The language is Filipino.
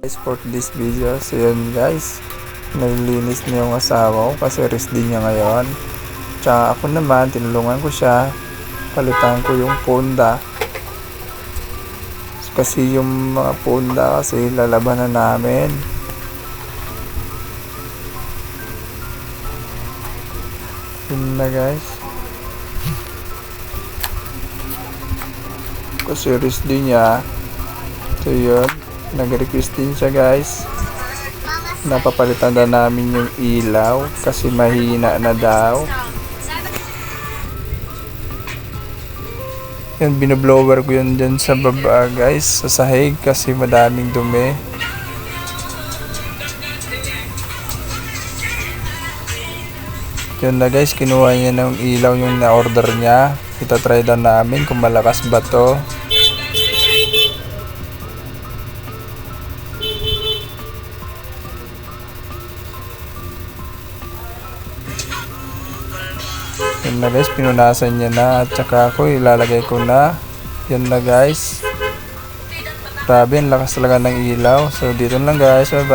Guys, for this video, so yun guys, nalilinis niya yung asawa ko kasi rest din niya ngayon. Tsaka ako naman, tinulungan ko siya, palitan ko yung ponda kasi yung mga ponda kasi lalaban na namin. Yun na guys, kasi rest din niya. So yun, nag-request din siya guys, napapalitan na namin yung ilaw kasi mahina na daw. Yan, binoblower ko yun dyan sa baba guys, sa sahig kasi madaming dumi. Yun na guys, kinuha niya ng ilaw yung na-order niya. Itatry daw namin kung malakas ba to. Yan na guys, pinunasan niya na at saka ako ilalagay ko na. Yan na guys, grabe, ang lakas talaga ng ilaw. So dito lang guys, bye bye.